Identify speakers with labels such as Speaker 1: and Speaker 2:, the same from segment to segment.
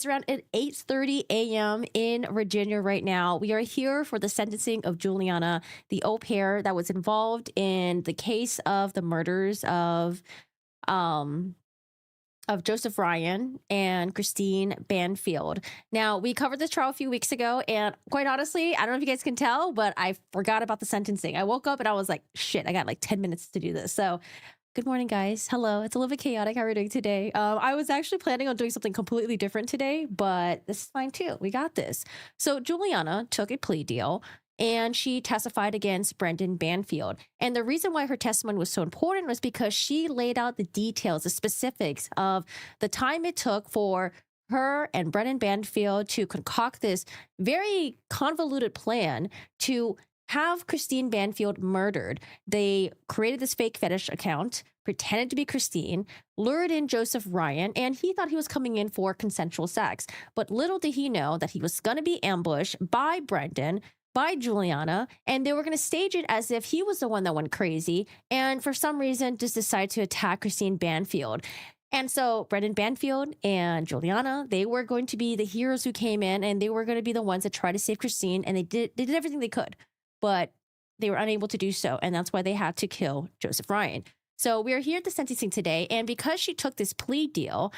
Speaker 1: It's around at 8:30 a.m. in Virginia right now. We are here for the sentencing of Juliana, the au pair that was involved in the case of the murders um of Joseph Ryan and Christine Banfield. Now, we covered this trial a few weeks ago, and quite honestly, I don't know if you guys can tell, but I forgot about the sentencing. I woke up and I was like, shit, I got like 10 minutes to do this. So good morning, guys. Hello. It's a little bit chaotic. How are we doing today? I was actually planning on doing something completely different today, but this is fine too. We got this. So Juliana took a plea deal and she testified against Brendan Banfield. And the reason why her testimony was so important was because she laid out the details, the specifics of the time it took for her and Brendan Banfield to concoct this very convoluted plan to have Christine Banfield murdered. They created this fake fetish account, pretended to be Christine, lured in Joseph Ryan, and he thought he was coming in for consensual sex. But little did he know that he was going to be ambushed by Brendan, by Juliana, and they were going to stage it as if he was the one that went crazy, and for some reason just decided to attack Christine Banfield. And so Brendan Banfield and Juliana, they were going to be the heroes who came in, and they were going to be the ones that tried to save Christine, and they did everything they could, but they were unable to do so, and that's why they had to kill Joseph Ryan. So we are here at the sentencing today, and because she took this plea deal,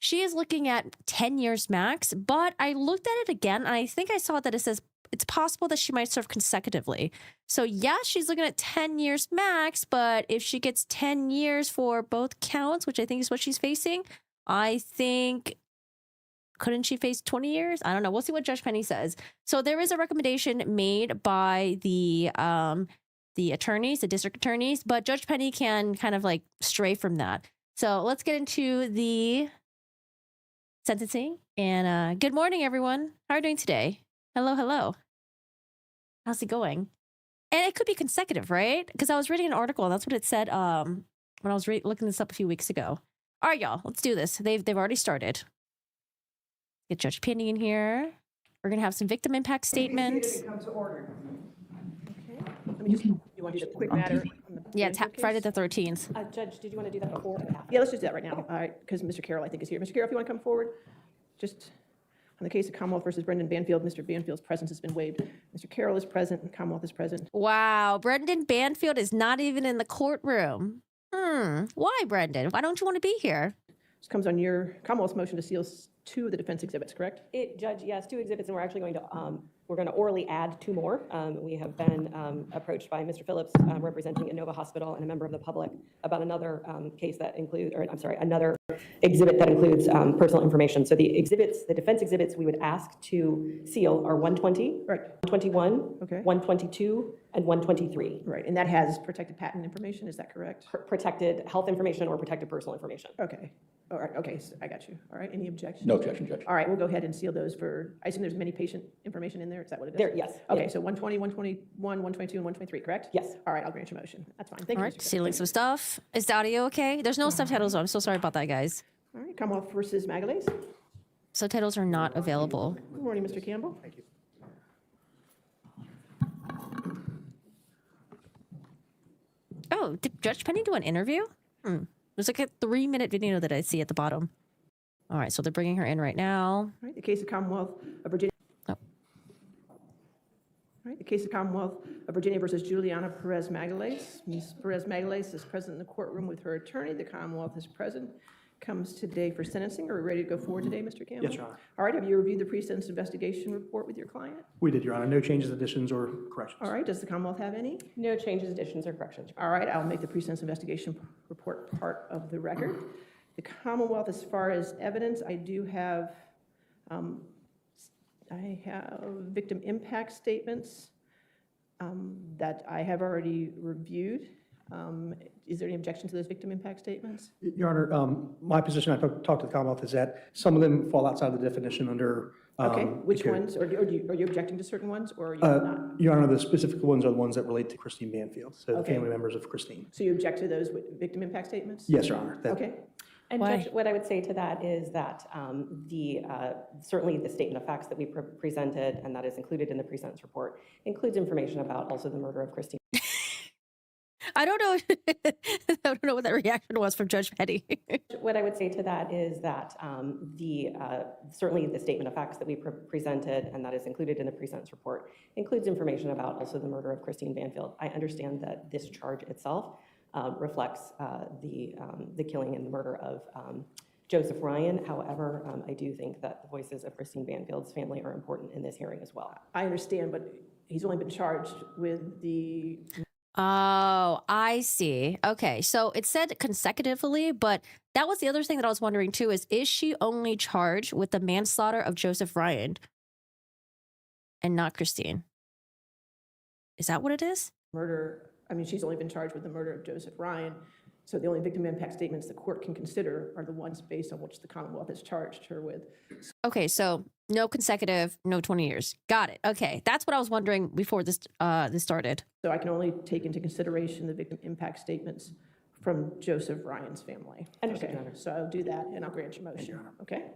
Speaker 1: she is looking at 10 years max, but I looked at it again, and I think I saw that it says it's possible that she might serve consecutively. So yes, she's looking at 10 years max, but if she gets 10 years for both counts, which I think is what she's facing, I think, couldn't she face 20 years? I don't know. We'll see what Judge Penny says. So there is a recommendation made by the attorneys, the district attorneys, but Judge Penny can kind of like stray from that. So let's get into the sentencing. And good morning, everyone. How are you doing today? Hello, hello. How's it going? And it could be consecutive, right? Because I was reading an article, and that's what it said when I was looking this up a few weeks ago. All right, y'all, let's do this. They've already started. Get Judge Penny in here. We're gonna have some victim impact statements.
Speaker 2: Come to order. Okay. Let me just. You want to do the quick matter?
Speaker 1: Yeah, Friday the 13th.
Speaker 3: Judge, did you want to do that before?
Speaker 2: Yeah, let's just do that right now. All right, because Mr. Carroll, I think, is here. Mr. Carroll, if you want to come forward, just on the case of Commonwealth versus Brendan Banfield, Mr. Banfield's presence has been waived. Mr. Carroll is present, and Commonwealth is present.
Speaker 1: Wow, Brendan Banfield is not even in the courtroom. Why, Brendan? Why don't you want to be here?
Speaker 2: This comes on your Commonwealth's motion to seal 2 of the defense exhibits, correct?
Speaker 3: Judge, yes, 2 exhibits, and we're actually going to orally add 2 more. We have been approached by Mr. Phillips, representing Inova Hospital, and a member of the public about another case that includes, or I'm sorry, another exhibit that includes personal information. So the exhibits, the defense exhibits we would ask to seal are 120,
Speaker 2: Right.
Speaker 3: 121,
Speaker 2: Okay.
Speaker 3: 122, and 123.
Speaker 2: Right, and that has protected patent information, is that correct?
Speaker 3: Protected health information or protected personal information.
Speaker 2: Okay. All right, okay, so I got you. All right, any objections?
Speaker 4: No objection, Judge.
Speaker 2: All right, we'll go ahead and seal those for, I assume there's many patient information in there, is that what it is?
Speaker 3: There, yes.
Speaker 2: Okay,
Speaker 3: Yeah.
Speaker 2: so 120, 121, 122, and 123, correct?
Speaker 3: Yes.
Speaker 2: All right, I'll grant your motion. That's fine. Thank
Speaker 1: All
Speaker 2: you,
Speaker 1: right,
Speaker 2: Mr.
Speaker 1: sealing some stuff. Is the audio okay? There's no subtitles, so I'm so sorry about that, guys.
Speaker 2: All right, Commonwealth versus Magalhaes.
Speaker 1: Subtitles are not available.
Speaker 2: Good morning, Mr. Campbell.
Speaker 4: Thank you.
Speaker 1: Oh, did Judge Penny do an interview? There's like a 3-minute video that I see at the bottom. All right, so they're bringing her in right now.
Speaker 2: All right, the case of Commonwealth of Virginia.
Speaker 1: Oh.
Speaker 2: All right, the case of Commonwealth of Virginia versus Juliana Perez Magalhaes. Ms. Perez Magalhaes is present in the courtroom with her attorney. The Commonwealth is present. Comes today for sentencing. Are we ready to go forward today, Mr. Campbell?
Speaker 5: Yes, Your Honor.
Speaker 2: All right, have you reviewed the pre-sentence investigation report with your client?
Speaker 5: We did, Your Honor. No changes, additions, or corrections.
Speaker 2: All right, does the Commonwealth have any?
Speaker 3: No changes, additions, or corrections.
Speaker 2: All right, I'll make the pre-sentence investigation report part of the record. The Commonwealth, as far as evidence, I do have, victim impact statements that I have already reviewed. Is there any objection to those victim impact statements?
Speaker 5: Your Honor, my position, I talked to the Commonwealth, is that some of them fall outside the definition under.
Speaker 2: Okay, which
Speaker 5: the code.
Speaker 2: ones? Are you objecting to certain ones, or are you not?
Speaker 5: Your Honor, the specific ones are the ones that relate to Christine Banfield, so the
Speaker 2: Okay.
Speaker 5: family members of Christine.
Speaker 2: So you object to those victim impact statements?
Speaker 5: Yes, Your Honor.
Speaker 2: Okay.
Speaker 3: And
Speaker 1: Why?
Speaker 3: Judge, what I would say to that is that certainly the statement of facts that we presented, and that is included in the pre-sentence report, includes information about also the murder of Christine.
Speaker 1: I don't know. I don't know what that reaction was from Judge Petty.
Speaker 3: What I would say to that is that certainly the statement of facts that we presented, and that is included in the pre-sentence report, includes information about also the murder of Christine Banfield. I understand that this charge itself reflects the killing and the murder of Joseph Ryan. However, I do think that the voices of Christine Banfield's family are important in this hearing as well.
Speaker 2: I understand, but he's only been charged with the,
Speaker 1: Oh, I see. Okay, so it said consecutively, but that was the other thing that I was wondering too, is she only charged with the manslaughter of Joseph Ryan and not Christine? Is that what it is?
Speaker 2: murder, I mean, she's only been charged with the murder of Joseph Ryan. So the only victim impact statements the court can consider are the ones based on which the Commonwealth has charged her with.
Speaker 1: Okay, so no consecutive, no 20 years. Got it. Okay, that's what I was wondering before this started.
Speaker 2: So I can only take into consideration the victim impact statements from Joseph Ryan's family.
Speaker 3: Understood,
Speaker 2: Okay,
Speaker 3: Your Honor.
Speaker 2: so I'll do that and I'll grant your motion. Okay?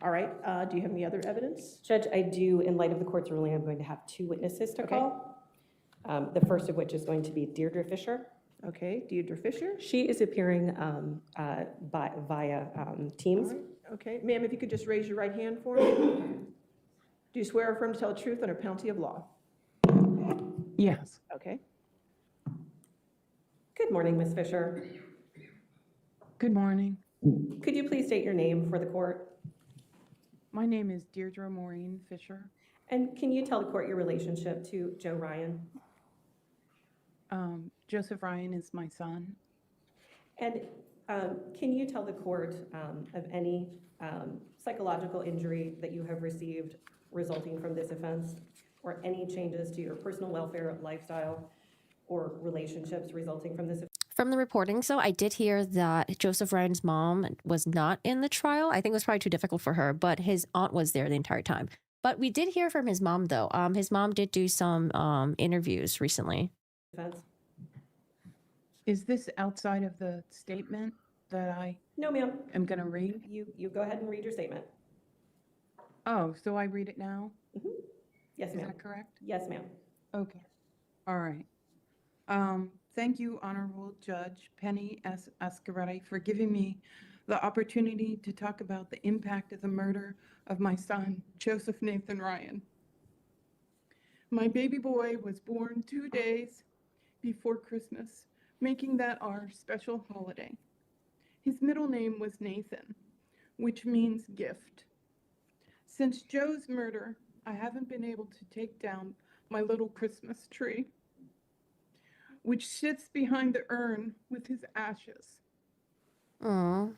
Speaker 2: All right, do you have any other evidence?
Speaker 3: Judge, I do, in light of the court's ruling, I'm going to have 2 witnesses to
Speaker 2: Okay.
Speaker 3: call. The first of which is going to be Deirdre Fisher.
Speaker 2: Okay, Deirdre Fisher?
Speaker 3: She is appearing via Teams.
Speaker 2: All right, okay, ma'am, if you could just raise your right hand for me. Do you swear or affirm to tell the truth under penalty of law?
Speaker 4: Yes.
Speaker 2: Okay,
Speaker 3: Good morning, Ms. Fisher.
Speaker 4: Good morning.
Speaker 3: Could you please state your name for the court?
Speaker 4: My name is Deirdre Maureen Fisher.
Speaker 3: And can you tell the court your relationship to Joe Ryan?
Speaker 4: Joseph Ryan is my son.
Speaker 3: And can you tell the court of any psychological injury that you have received resulting from this offense, or any changes to your personal welfare, lifestyle, or relationships resulting from this offense?
Speaker 1: From the reporting, so I did hear that Joseph Ryan's mom was not in the trial. I think it was probably too difficult for her, but his aunt was there the entire time. But we did hear from his mom, though. His mom did do some interviews recently.
Speaker 3: Offense?
Speaker 4: Is this outside of the statement that I
Speaker 3: No, ma'am.
Speaker 4: am going to read?
Speaker 3: You go ahead and read your statement.
Speaker 4: Oh, so I read it now?
Speaker 3: Yes,
Speaker 4: Is
Speaker 3: ma'am.
Speaker 4: that correct?
Speaker 3: Yes, ma'am.
Speaker 4: Okay. All right. Thank you, Honorable Judge Penny S. Ascaretti, for giving me the opportunity to talk about the impact of the murder of my son, Joseph Nathan Ryan. My baby boy was born 2 days before Christmas, making that our special holiday. His middle name was Nathan, which means gift. Since Joe's murder, I haven't been able to take down my little Christmas tree, which sits behind the urn with his ashes.
Speaker 1: Oh,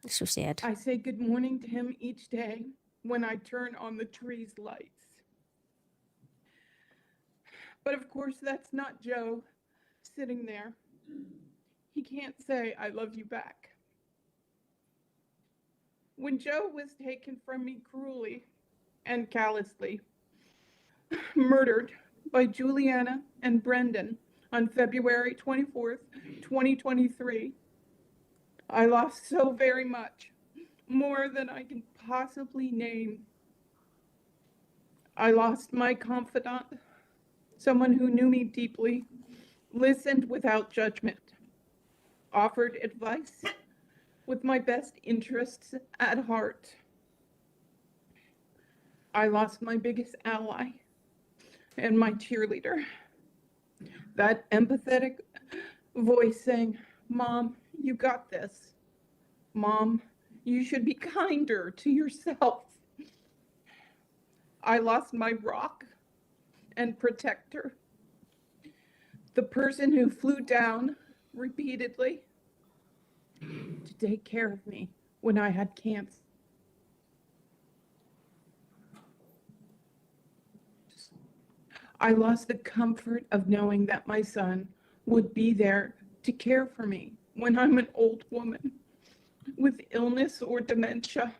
Speaker 1: so sad.
Speaker 4: I say good morning to him each day when I turn on the tree's lights. But of course, that's not Joe sitting there. He can't say, I love you back. When Joe was taken from me cruelly and callously, murdered by Juliana and Brendan on February 24th, 2023, I lost so very much, more than I can possibly name. I lost my confidant, someone who knew me deeply, listened without judgment, offered advice with my best interests at heart. I lost my biggest ally and my cheerleader. That empathetic voice saying, Mom, you got this. Mom, you should be kinder to yourself. I lost my rock and protector. The person who flew down repeatedly to take care of me when I had cancer. I lost the comfort of knowing that my son would be there to care for me when I'm an old woman with illness or dementia,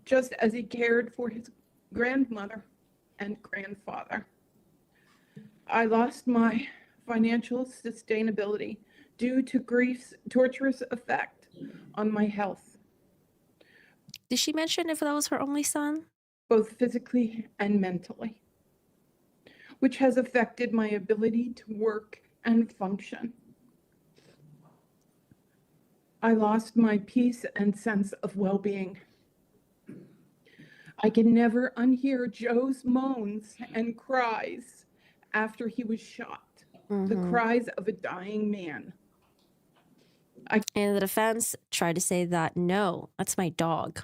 Speaker 4: just as he cared for his grandmother and grandfather. I lost my financial sustainability due to grief's torturous effect on my health,
Speaker 1: Did she mention if that was her only son?
Speaker 4: both physically and mentally, which has affected my ability to work and function. I lost my peace and sense of well-being. I can never unhear Joe's moans and cries after he was shot, the cries of a dying man.
Speaker 1: And the defense tried to say that, no, that's my dog.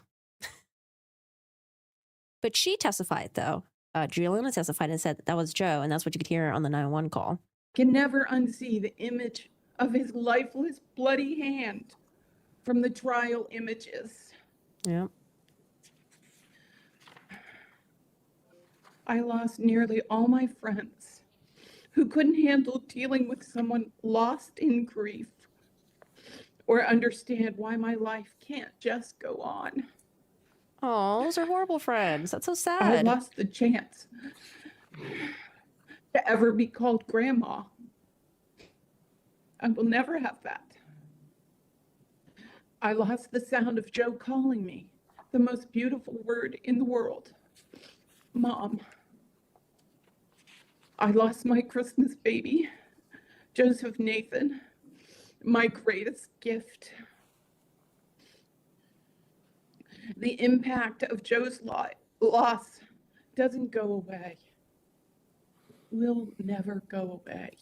Speaker 1: But she testified, though. Juliana testified and said that was Joe, and that's what you could hear on the 911 call.
Speaker 4: Can never unsee the image of his lifeless, bloody hand from the trial images.
Speaker 1: Yeah.
Speaker 4: I lost nearly all my friends who couldn't handle dealing with someone lost in grief or understand why my life can't just go on.
Speaker 1: Oh, those are horrible friends. That's so
Speaker 4: I
Speaker 1: sad.
Speaker 4: lost the chance to ever be called grandma. I will never have that. I lost the sound of Joe calling me the most beautiful word in the world, Mom. I lost my Christmas baby, Joseph Nathan, my greatest gift. The impact of Joe's loss doesn't go away, will never go away,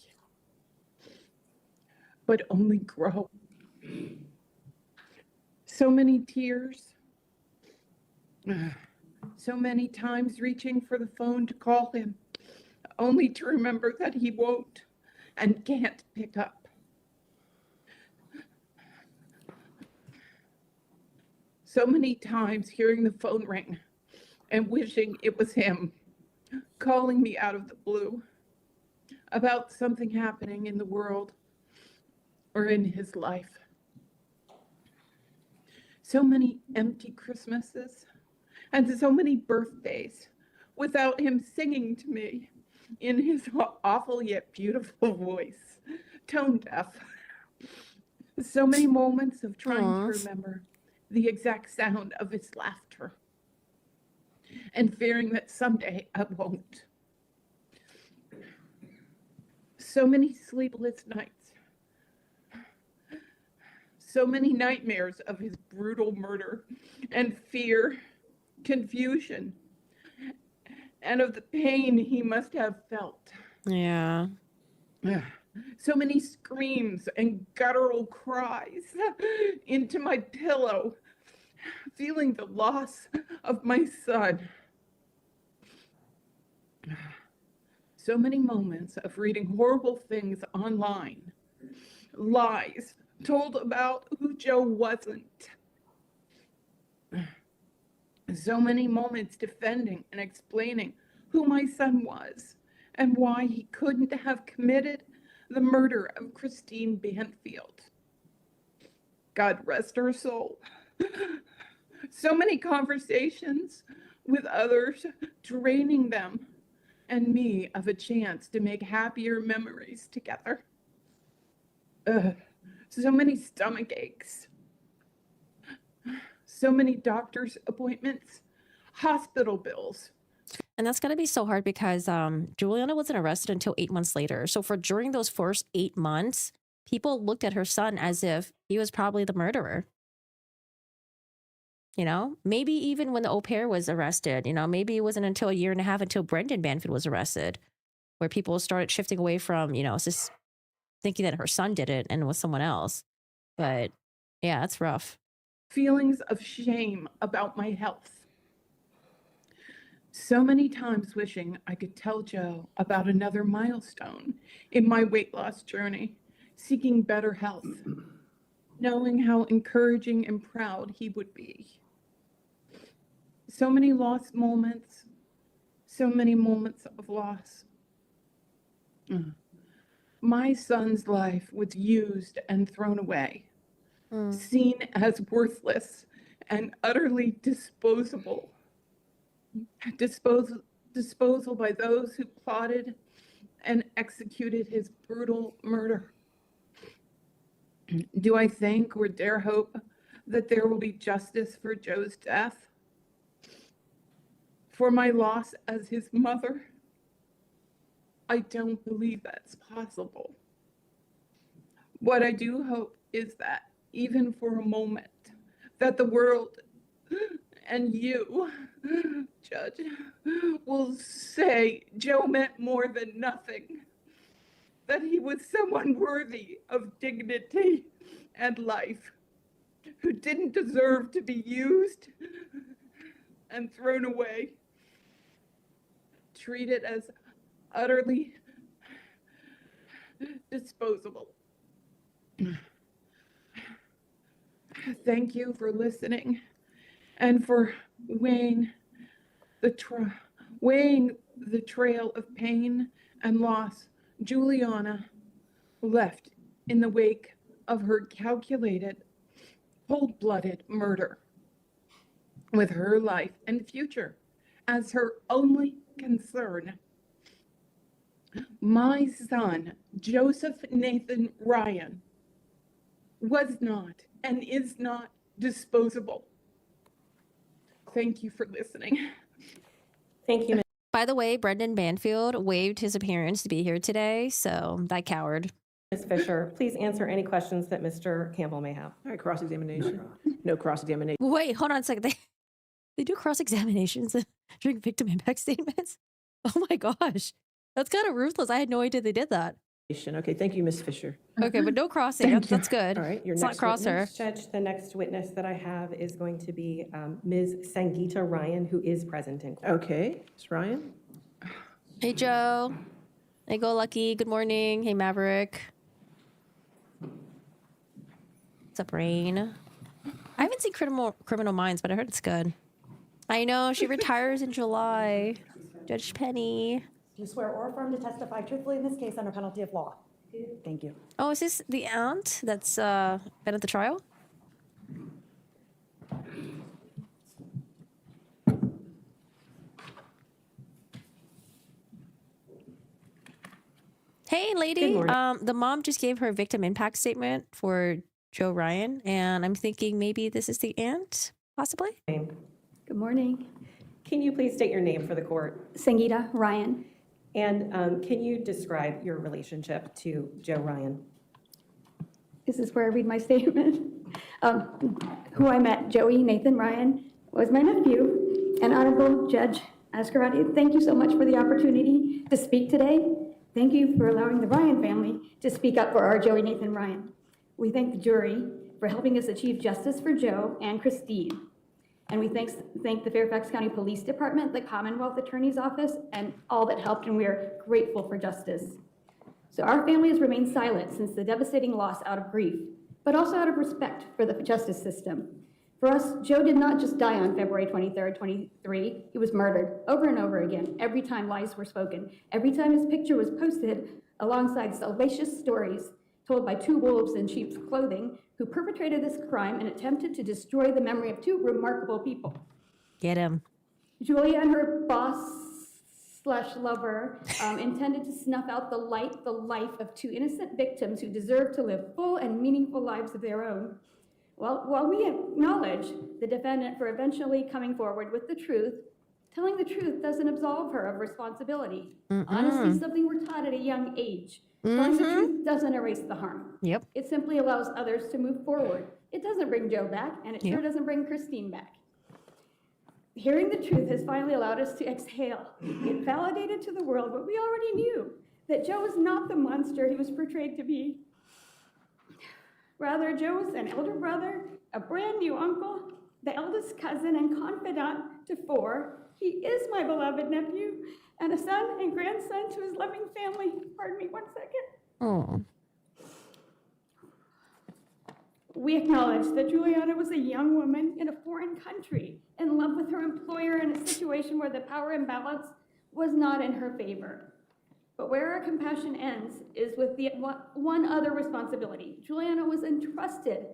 Speaker 4: but only grow. So many tears, so many times reaching for the phone to call him, only to remember that he won't and can't pick up. So many times hearing the phone ring and wishing it was him, calling me out of the blue about something happening in the world or in his life. So many empty Christmases and so many birthdays without him singing to me in his awful yet beautiful voice, tone deaf. So many moments of trying to remember the exact sound of his laughter and fearing that someday I won't. So many sleepless nights, so many nightmares of his brutal murder and fear, confusion, and of the pain he must have felt.
Speaker 1: Yeah.
Speaker 4: So many screams and guttural cries into my pillow, feeling the loss of my son. So many moments of reading horrible things online, lies told about who Joe wasn't. So many moments defending and explaining who my son was and why he couldn't have committed the murder of Christine Banfield. God rest her soul. So many conversations with others, draining them and me of a chance to make happier memories together. So many stomach aches. So many doctor's appointments, hospital bills.
Speaker 1: And that's going to be so hard because Juliana wasn't arrested until 8 months later. So for during those first 8 months, people looked at her son as if he was probably the murderer. You know, maybe even when the au pair was arrested, you know, maybe it wasn't until a year and a half until Brendan Banfield was arrested, where people started shifting away from, you know, just thinking that her son did it and it was someone else. But yeah, that's rough.
Speaker 4: Feelings of shame about my health. So many times wishing I could tell Joe about another milestone in my weight loss journey, seeking better health, knowing how encouraging and proud he would be. So many lost moments, so many moments of loss. My son's life was used and thrown away, seen as worthless and utterly disposable. Disposal by those who plotted and executed his brutal murder. Do I think or dare hope that there will be justice for Joe's death? For my loss as his mother? I don't believe that's possible. What I do hope is that even for a moment, that the world and you, Judge, will say Joe meant more than nothing, that he was someone worthy of dignity and life, who didn't deserve to be used and thrown away, treated as utterly disposable. Thank you for listening and for weighing the trail of pain and loss Juliana left in the wake of her calculated, cold-blooded murder, with her life and future as her only concern. My son, Joseph Nathan Ryan, was not and is not disposable. Thank you for listening.
Speaker 3: Thank you,
Speaker 1: By the way, Brendan Banfield waived his appearance to be here today, so that coward.
Speaker 3: Ms. Fisher. Please answer any questions that Mr. Campbell may have.
Speaker 2: All right, cross-examination. No cross-examination.
Speaker 1: Wait, hold on a second. They do cross-examinations during victim impact statements? Oh my gosh. That's kind of ruthless. I had no idea they did that.
Speaker 2: Okay, thank you, Ms. Fisher.
Speaker 1: Okay, but no crossing. That's good.
Speaker 2: All right, your
Speaker 1: Let's not
Speaker 2: next
Speaker 1: cross her.
Speaker 2: witness.
Speaker 3: Judge, the next witness that I have is going to be Ms. Sangeeta Ryan, who is present in court.
Speaker 2: Okay, Ms. Ryan.
Speaker 1: Hey, Joe. Hey, Go Lucky. Good morning. Hey, Maverick. What's up, Rain? I haven't seen Criminal Minds, but I heard it's good. I know. She retires in July. Judge Penny.
Speaker 6: Do you swear or affirm to testify truthfully in this case under penalty of law? Thank you.
Speaker 1: Oh, is this the aunt that's been at the trial? Hey, lady.
Speaker 3: Good morning.
Speaker 1: The mom just gave her victim impact statement for Joe Ryan, and I'm thinking maybe this is the aunt, possibly?
Speaker 7: Good morning.
Speaker 3: Can you please state your name for the court?
Speaker 7: Sangeeta Ryan.
Speaker 3: And can you describe your relationship to Joe Ryan?
Speaker 7: This is where I read my statement. Who I met, Joey Nathan Ryan, was my nephew. And Honorable Judge Ascarati, thank you so much for the opportunity to speak today. Thank you for allowing the Ryan family to speak up for our Joey Nathan Ryan. We thank the jury for helping us achieve justice for Joe and Christine. And we thank the Fairfax County Police Department, the Commonwealth Attorney's Office, and all that helped, and we are grateful for justice. So our family has remained silent since the devastating loss out of grief, but also out of respect for the justice system. For us, Joe did not just die on February 23rd, 23. He was murdered over and over again, every time lies were spoken, every time his picture was posted alongside salacious stories told by two wolves in sheep's clothing who perpetrated this crime and attempted to destroy the memory of two remarkable people.
Speaker 1: Get him.
Speaker 7: Julia and her boss/lover intended to snuff out the life of two innocent victims who deserve to live full and meaningful lives of their own. Well, while we acknowledge the defendant for eventually coming forward with the truth, telling the truth doesn't absolve her of responsibility. Honesty is something we're taught at a young age. Telling the truth doesn't erase the harm.
Speaker 1: Yep.
Speaker 7: It simply allows others to move forward. It doesn't bring Joe back, and it sure doesn't bring Christine back. Hearing the truth has finally allowed us to exhale. It validated to the world what we already knew, that Joe was not the monster he was portrayed to be. Rather, Joe was an elder brother, a brand new uncle, the eldest cousin and confidant to four. He is my beloved nephew, and a son and grandson to his loving family. Pardon me 1 second.
Speaker 1: Oh.
Speaker 7: We acknowledge that Juliana was a young woman in a foreign country, in love with her employer in a situation where the power imbalance was not in her favor. But where our compassion ends is with the one other responsibility. Juliana was entrusted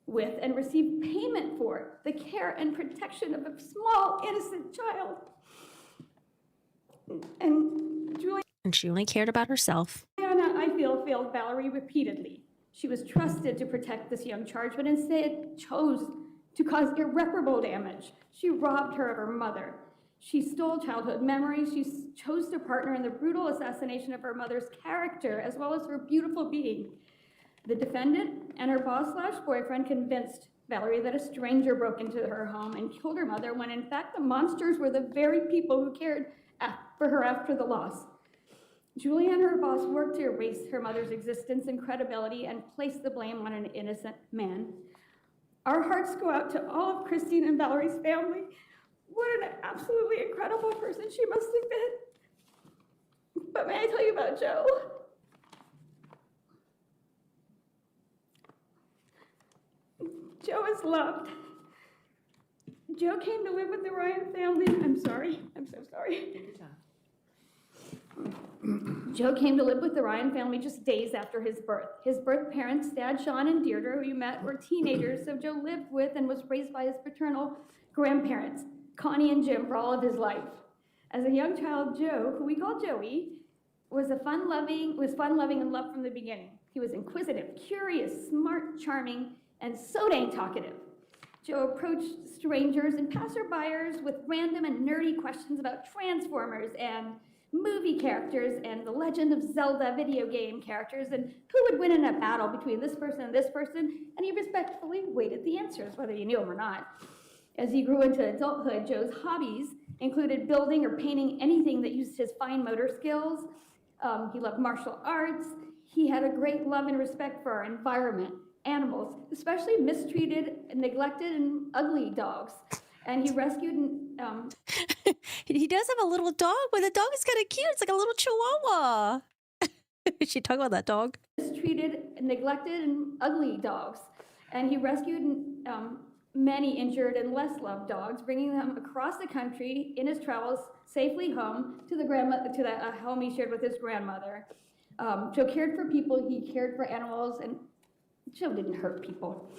Speaker 7: with and received payment for the care and protection of a small, innocent child. And
Speaker 1: And she only cared about herself.
Speaker 7: Juliana, I feel, failed Valerie repeatedly. She was trusted to protect this young charge, but instead chose to cause irreparable damage. She robbed her of her mother. She stole childhood memories. She chose to partner in the brutal assassination of her mother's character, as well as her beautiful being. The defendant and her boss/boyfriend convinced Valerie that a stranger broke into her home and killed her mother when in fact the monsters were the very people who cared for her after the loss. Juliana and her boss worked to erase her mother's existence and credibility and place the blame on an innocent man. Our hearts go out to all of Christine and Valerie's family. What an absolutely incredible person she must have been. But may I tell you about Joe? Joe is loved. Joe came to live with the Ryan family. I'm sorry. I'm so sorry.
Speaker 2: Take your time.
Speaker 7: Joe came to live with the Ryan family just days after his birth. His birth parents, Dad, Sean, and Deirdre, who you met, were teenagers, so Joe lived with and was raised by his paternal grandparents, Connie and Jim, for all of his life. As a young child, Joe, who we call Joey, was fun-loving and loved from the beginning. He was inquisitive, curious, smart, charming, and so dang talkative. Joe approached strangers and passerbyers with random and nerdy questions about Transformers and movie characters and the Legend of Zelda video game characters and who would win in a battle between this person, and he respectfully waited the answers, whether you knew them or not. As he grew into adulthood, Joe's hobbies included building or painting anything that used his fine motor skills. He loved martial arts. He had a great love and respect for our environment, animals, especially mistreated, neglected, and ugly dogs. And he rescued
Speaker 1: He does have a little dog, but the dog is kind of cute. It's like a little chihuahua. Is she talking about that dog?
Speaker 7: mistreated, neglected, and ugly dogs. And he rescued many injured and less loved dogs, bringing them across the country in his travels safely home to the home he shared with his grandmother. Joe cared for people, he cared for animals, and Joe didn't hurt people.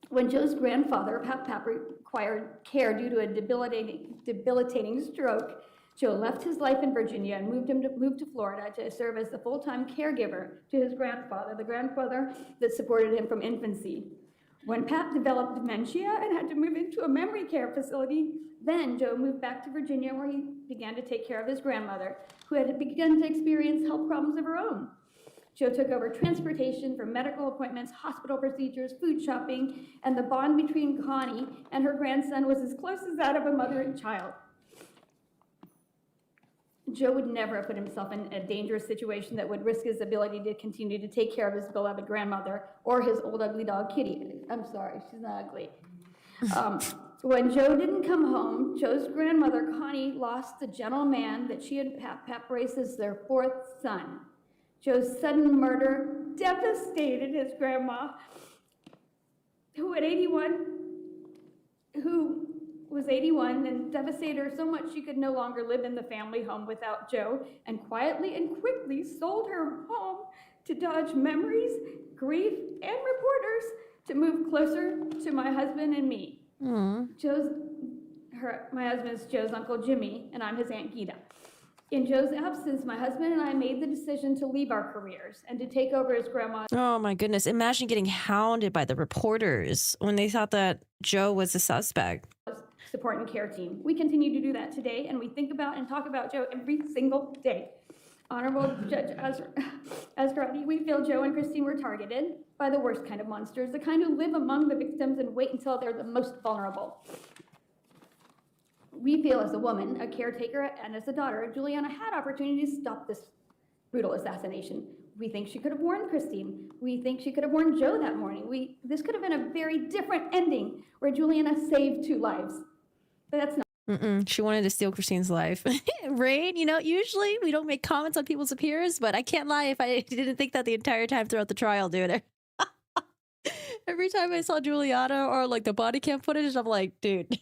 Speaker 7: When Joe's grandfather, Pap, required care due to a debilitating stroke, Joe left his life in Virginia and moved to Florida to serve as the full-time caregiver to his grandfather, the grandfather that supported him from infancy. When Pap developed dementia and had to move into a memory care facility, then Joe moved back to Virginia where he began to take care of his grandmother, who had begun to experience health problems of her own. Joe took over transportation for medical appointments, hospital procedures, food shopping, and the bond between Connie and her grandson was as close as that of a mother and child. Joe would never have put himself in a dangerous situation that would risk his ability to continue to take care of his beloved grandmother or his old ugly dog, Kitty. I'm sorry, she's not ugly. When Joe didn't come home, Joe's grandmother, Connie, lost the gentle man that she and Pap raised as their fourth son. Joe's sudden murder devastated his grandma, who was 81 and devastated her so much she could no longer live in the family home without Joe, and quietly and quickly sold her home to dodge memories, grief, and reporters to move closer to my husband and me. My husband is Joe's Uncle Jimmy, and I'm his Aunt Gita. In Joe's absence, my husband and I made the decision to leave our careers and to take over his grandma.
Speaker 1: Oh my goodness. Imagine getting hounded by the reporters when they thought that Joe was a suspect.
Speaker 7: Support and care team. We continue to do that today, and we think about and talk about Joe every single day. Honorable Judge Asgarati, we feel Joe and Christine were targeted by the worst kind of monsters, the kind who live among the victims and wait until they're the most vulnerable. We feel as a woman, a caretaker, and as a daughter, Juliana had opportunity to stop this brutal assassination. We think she could have warned Christine. We think she could have warned Joe that morning. This could have been a very different ending where Juliana saved 2 lives. But that's not.
Speaker 1: She wanted to steal Christine's life. Rain, usually we don't make comments on people's appearance, but I can't lie if I didn't think that the entire time throughout the trial, dude. Every time I saw Juliana or like the body cam footage, I'm like, dude.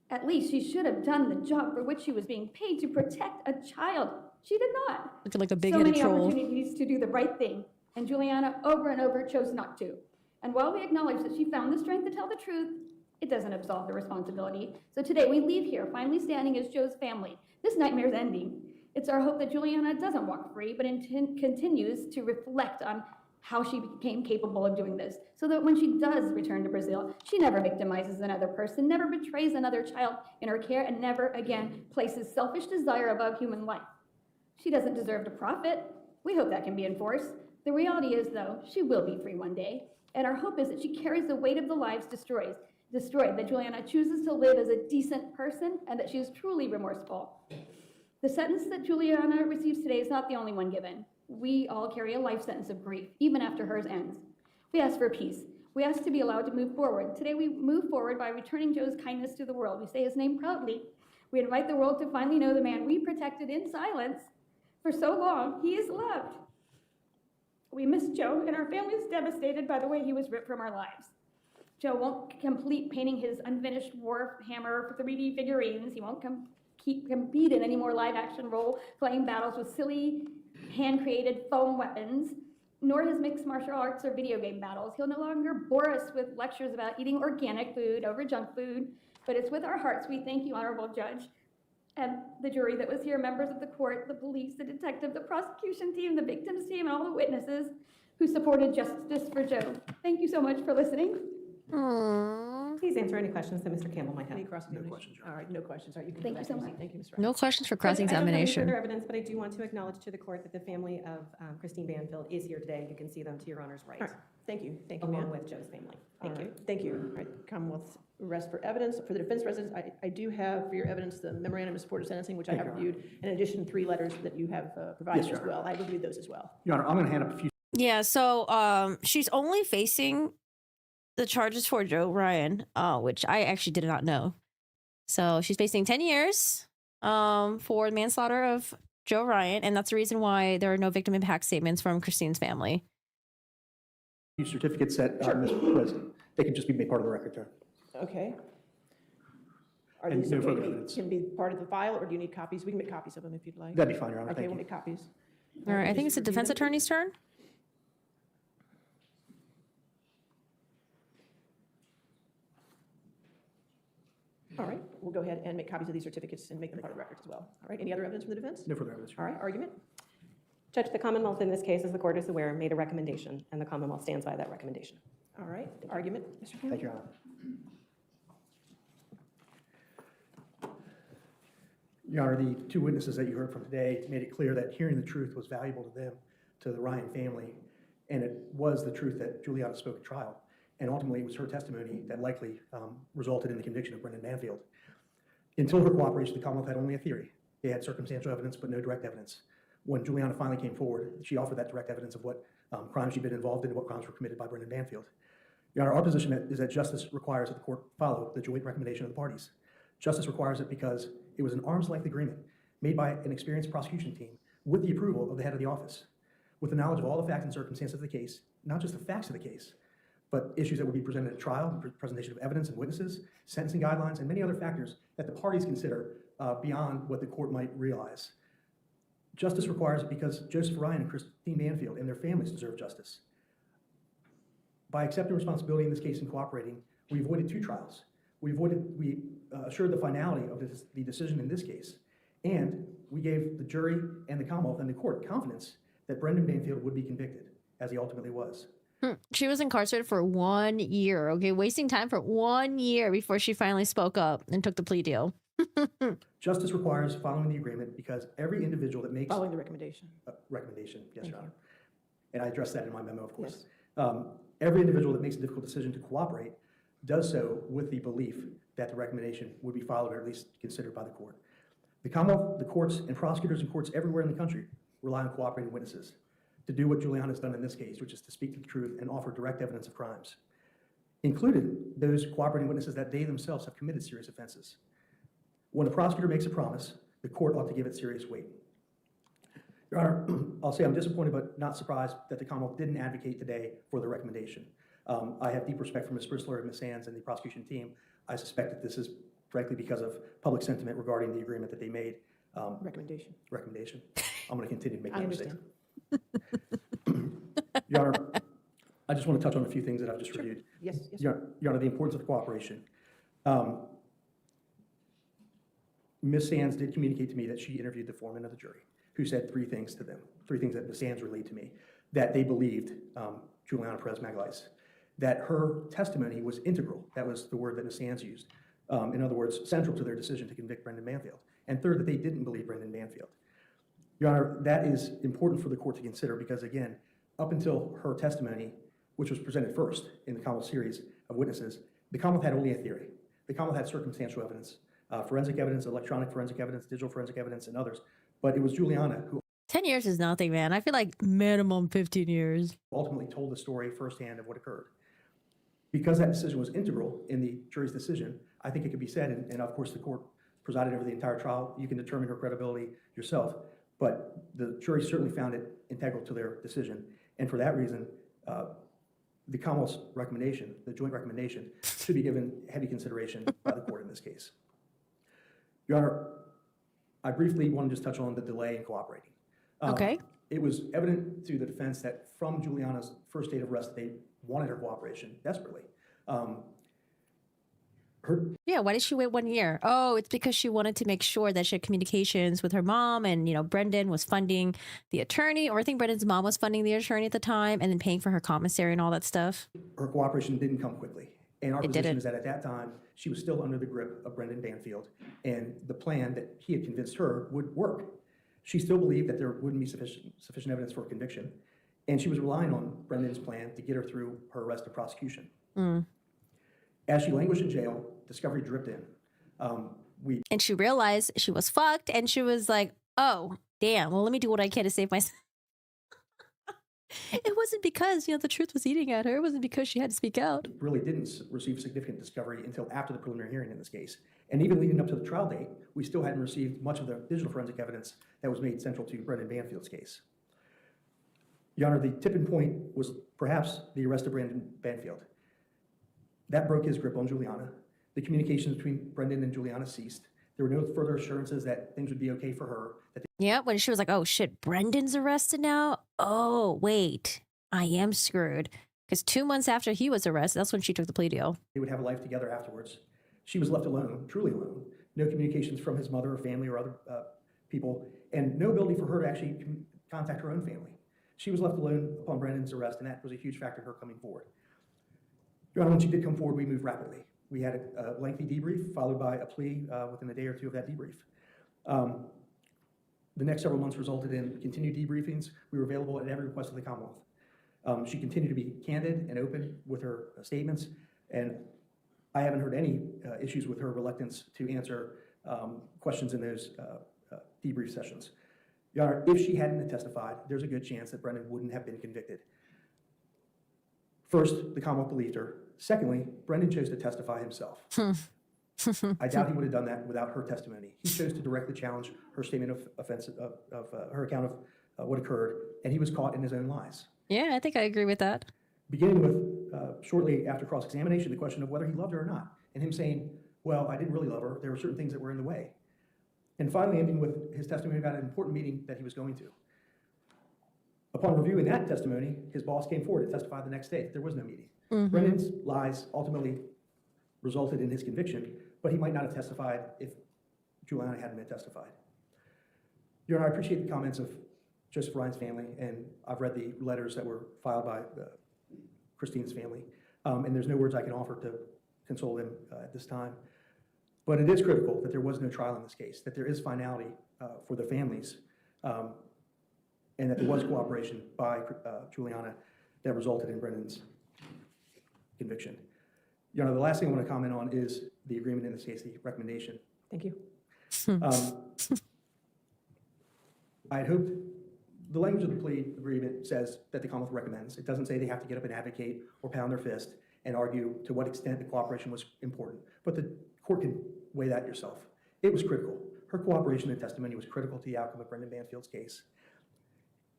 Speaker 7: At least she should have done the job for which she was being paid to protect a child. She did not.
Speaker 1: Looking like a
Speaker 7: So
Speaker 1: big-headed
Speaker 7: many
Speaker 1: troll.
Speaker 7: opportunities to do the right thing, and Juliana over and over chose not to. And while we acknowledge that she found the strength to tell the truth, it doesn't absolve the responsibility. So today we leave here, finally standing as Joe's family. This nightmare's ending. It's our hope that Juliana doesn't walk free, but continues to reflect on how she became capable of doing this, so that when she does return to Brazil, she never victimizes another person, never betrays another child in her care, and never again places selfish desire above human life. She doesn't deserve to profit We hope that can be enforced. The reality is, though, she will be free one day, and our hope is that she carries the weight of the lives destroyed, that Juliana chooses to live as a decent person, and that she is truly remorseful. The sentence that Juliana receives today is not the only one given. We all carry a life sentence of grief, even after hers ends. We ask for peace. We ask to be allowed to move forward. Today we move forward by returning Joe's kindness to the world. We say his name proudly. We invite the world to finally know the man we protected in silence for so long. He is loved. We miss Joe, and our family is devastated by the way he was ripped from our lives. Joe won't complete painting his unfinished Warhammer 3D figurines. He won't compete in any more live-action role-playing battles with silly, hand-created foam weapons, nor his mixed martial arts or video game battles. He'll no longer bore us with lectures about eating organic food over junk food, but it's with our hearts we thank you, Honorable Judge, and the jury that was here, members of the court, the police, the detective, the prosecution team, the victims team, and all the witnesses who supported justice for Joe. Thank you so much for listening.
Speaker 1: Aww.
Speaker 3: Please answer any questions that Mr. Campbell might have.
Speaker 2: Any cross-examination? All right, no questions. All right, you can
Speaker 7: Thank
Speaker 2: go
Speaker 7: you
Speaker 2: back
Speaker 7: so
Speaker 2: to your
Speaker 7: much.
Speaker 2: seat. Thank you, Mr.
Speaker 1: No questions for
Speaker 3: I don't have any
Speaker 1: cross-examination.
Speaker 3: further evidence, but I do want to acknowledge to the court that the family of Christine Banfield is here today. You can see them to your honor's right,
Speaker 2: All right, thank you,
Speaker 3: along
Speaker 2: ma'am.
Speaker 3: with Joe's family.
Speaker 2: All
Speaker 3: Thank you.
Speaker 2: right, thank you. All right, Commonwealth's arrest for evidence. For the defense residents, I do have for your evidence the memorandum of support of sentencing, which I have reviewed, in addition 3 letters that you have provided
Speaker 5: Yes,
Speaker 2: as
Speaker 5: Your
Speaker 2: well. I reviewed those as well.
Speaker 5: Your Honor, I'm going to hand up a few.
Speaker 1: Yeah, so she's only facing the charges for Joe Ryan, which I actually did not know. So she's facing 10 years for manslaughter of Joe Ryan, and that's the reason why there are no victim impact statements from Christine's family.
Speaker 5: Certificates that, Mr. President, they can just be made part of the record, Your Honor.
Speaker 2: Okay. Are
Speaker 5: And
Speaker 2: these
Speaker 5: no
Speaker 2: okay
Speaker 5: further
Speaker 2: to
Speaker 5: evidence.
Speaker 2: can be part of the file, or do you need copies? We can make copies of them if you'd like.
Speaker 5: That'd be fine, Your Honor.
Speaker 2: Okay,
Speaker 5: Thank
Speaker 2: we'll
Speaker 5: you.
Speaker 2: make copies.
Speaker 1: All right, I think it's the
Speaker 2: Just review
Speaker 1: defense
Speaker 2: them.
Speaker 1: attorney's turn.
Speaker 2: All right, we'll go ahead and make copies of these certificates and make them part of the record as well. All right, any other evidence from the defense?
Speaker 5: No further evidence, Your
Speaker 2: All
Speaker 5: Honor.
Speaker 2: right, argument?
Speaker 3: Judge, the Commonwealth in this case, as the court is aware, made a recommendation, and the Commonwealth stands by that recommendation.
Speaker 2: All right, argument, Mr. Campbell?
Speaker 5: Thank you, Your Honor. Your Honor, the 2 witnesses that you heard from today made it clear that hearing the truth was valuable to them, to the Ryan family, and it was the truth that Juliana spoke at trial. And ultimately, it was her testimony that likely resulted in the conviction of Brendan Banfield. Until her cooperation, the Commonwealth had only a theory. They had circumstantial evidence, but no direct evidence. When Juliana finally came forward, she offered that direct evidence of what crimes she'd been involved in and what crimes were committed by Brendan Banfield. Your Honor, our position is that justice requires that the court follow the joint recommendation of the parties. Justice requires it because it was an arm's-length agreement made by an experienced prosecution team with the approval of the head of the office, with the knowledge of all the facts and circumstances of the case, not just the facts of the case, but issues that would be presented at trial, presentation of evidence and witnesses, sentencing guidelines, and many other factors that the parties consider beyond what the court might realize. Justice requires it because Joseph Ryan and Christine Banfield and their families deserve justice. By accepting responsibility in this case and cooperating, we avoided 2 trials. We assured the finality of the decision in this case, and we gave the jury and the Commonwealth and the court confidence that Brendan Banfield would be convicted, as he ultimately was.
Speaker 1: She was incarcerated for 1 year, okay? Wasting time for 1 year before she finally spoke up and took the plea deal.
Speaker 5: Justice requires following the agreement because every individual that makes
Speaker 2: Following the recommendation.
Speaker 5: recommendation, yes,
Speaker 2: Thank
Speaker 5: Your Honor.
Speaker 2: you.
Speaker 5: And I addressed that in my memo, of course. Every individual that makes a difficult decision to cooperate does so with the belief that the recommendation would be followed or at least considered by the court. The Commonwealth, the courts, and prosecutors in courts everywhere in the country rely on cooperating witnesses to do what Juliana has done in this case, which is to speak the truth and offer direct evidence of crimes, including those cooperating witnesses that they themselves have committed serious offenses. When the prosecutor makes a promise, the court ought to give it serious weight. Your Honor, I'll say I'm disappointed but not surprised that the Commonwealth didn't advocate today for the recommendation. I have deep respect for Ms. Bristler and Ms. Sands and the prosecution team. I suspect that this is frankly because of public sentiment regarding the agreement that they made.
Speaker 2: Recommendation.
Speaker 5: I'm going to continue to make
Speaker 2: I
Speaker 5: that mistake.
Speaker 2: understand.
Speaker 5: Your Honor, I just want to touch on a few things that I've just reviewed.
Speaker 2: Yes, yes.
Speaker 5: Your Honor, the importance of cooperation. Ms. Sands did communicate to me that she interviewed the foreman of the jury, who said 3 things to them, 3 things that Ms. Sands relayed to me, that they believed Juliana Magalhaes, that her testimony was integral. That was the word that Ms. Sands used. In other words, central to their decision to convict Brendan Banfield. And third, that they didn't believe Brendan Banfield. Your Honor, that is important for the court to consider because, again, up until her testimony, which was presented first in the Commonwealth series of witnesses, the Commonwealth had only a theory. The Commonwealth had circumstantial evidence, forensic evidence, electronic forensic evidence, digital forensic evidence, and others. But it was Juliana who
Speaker 1: 10 years is nothing, man. I feel like minimum 15 years.
Speaker 5: ultimately told the story firsthand of what occurred. Because that decision was integral in the jury's decision, I think it could be said, and of course the court presided over the entire trial, you can determine her credibility yourself, but the jury certainly found it integral to their decision. And for that reason, the Commonwealth's recommendation, the joint recommendation, should be given heavy consideration by the court in this case. Your Honor, I briefly want to just touch on the delay in cooperating.
Speaker 1: Okay.
Speaker 5: It was evident to the defense that from Juliana's first date of arrest, they wanted her cooperation desperately.
Speaker 1: Yeah, why did she wait 1 year? Oh, it's because she wanted to make sure that she had communications with her mom and, Brendan was funding the attorney, or I think Brendan's mom was funding the attorney at the time and then paying for her commissary and all that stuff.
Speaker 5: Her cooperation didn't come quickly. And our
Speaker 1: It
Speaker 5: position
Speaker 1: didn't.
Speaker 5: is that at that time, she was still under the grip of Brendan Banfield, and the plan that he had convinced her would work. She still believed that there wouldn't be sufficient evidence for a conviction, and she was relying on Brendan's plan to get her through her arrest and prosecution. As she languished in jail, discovery dripped in.
Speaker 1: And she realized she was fucked and she was like, oh, damn, well, let me do what I can to save myself. It wasn't because, the truth was eating at her. It wasn't because she had to speak out.
Speaker 5: Really didn't receive significant discovery until after the preliminary hearing in this case. And even leading up to the trial date, we still hadn't received much of the digital forensic evidence that was made central to Brendan Banfield's case. Your Honor, the tipping point was perhaps the arrest of Brendan Banfield. That broke his grip on Juliana. The communications between Brendan and Juliana ceased. There were no further assurances that things would be okay for her.
Speaker 1: Yeah, when she was like, oh shit, Brendan's arrested now? Oh, wait, I am screwed. Because 2 months after he was arrested, that's when she took the plea deal.
Speaker 5: They would have a life together afterwards. She was left alone, truly alone. No communications from his mother or family or other people, and no ability for her to actually contact her own family. She was left alone upon Brendan's arrest, and that was a huge factor in her coming forward. Your Honor, when she did come forward, we moved rapidly. We had a lengthy debrief followed by a plea within a day or two of that debrief. The next several months resulted in continued debriefings. We were available at every request of the Commonwealth. She continued to be candid and open with her statements, and I haven't heard any issues with her reluctance to answer questions in those debrief sessions. Your Honor, if she hadn't testified, there's a good chance that Brendan wouldn't have been convicted. First, the Commonwealth believed her. Secondly, Brendan chose to testify himself. I doubt he would have done that without her testimony. He chose to directly challenge her statement of offense, of her account of what occurred, and he was caught in his own lies.
Speaker 1: Yeah, I think I agree with that.
Speaker 5: Beginning with, shortly after cross-examination, the question of whether he loved her or not, and him saying, well, I didn't really love her. There were certain things that were in the way. And finally ending with his testimony about an important meeting that he was going to. Upon reviewing that testimony, his boss came forward to testify the next day that there was no meeting. Brendan's lies ultimately resulted in his conviction, but he might not have testified if Juliana hadn't been testified. Your Honor, I appreciate the comments of Joseph Ryan's family, and I've read the letters that were filed by Christine's family, and there's no words I can offer to console them at this time. But it is critical that there was no trial in this case, that there is finality for the families, and that there was cooperation by Juliana that resulted in Brendan's conviction. Your Honor, the last thing I want to comment on is the agreement in this case, the recommendation.
Speaker 3: Thank you.
Speaker 5: I had hoped, the language of the plea agreement says that the Commonwealth recommends. It doesn't say they have to get up and advocate or pound their fist and argue to what extent the cooperation was important. But the court can weigh that yourself. It was critical. Her cooperation and testimony was critical to the outcome of Brendan Banfield's case.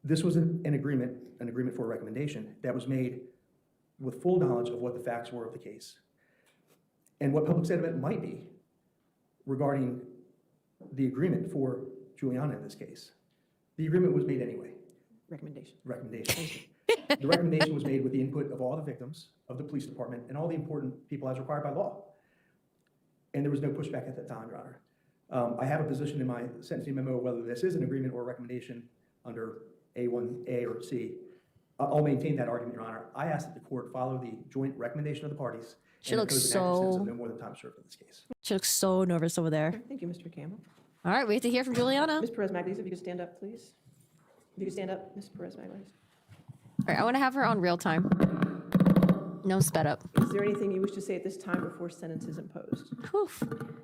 Speaker 5: This was an agreement for a recommendation that was made with full knowledge of what the facts were of the case and what public sentiment might be regarding the agreement for Juliana in this case. The agreement was made anyway.
Speaker 2: Recommendation.
Speaker 5: The recommendation was made with the input of all the victims, of the police department, and all the important people as required by law. And there was no pushback at that time, Your Honor. I have a position in my sentencing memo whether this is an agreement or a recommendation under A1A or C. I'll maintain that argument, Your Honor. I ask that the court follow the joint recommendation of the parties.
Speaker 1: She looks
Speaker 5: impose an active sentence
Speaker 1: so-
Speaker 5: of no more than time served in this case.
Speaker 1: She looks so nervous over there.
Speaker 2: Thank you, Mr. Campbell.
Speaker 1: All right, we have to hear from Juliana.
Speaker 2: Ms. Perez Magalhaes, if you could stand up, please. If you could stand up, Ms. Perez Magalhaes.
Speaker 1: All right, I want to have her on real time. No sped up.
Speaker 2: Is there anything you wish to say at this time before sentence is imposed?
Speaker 1: Whew.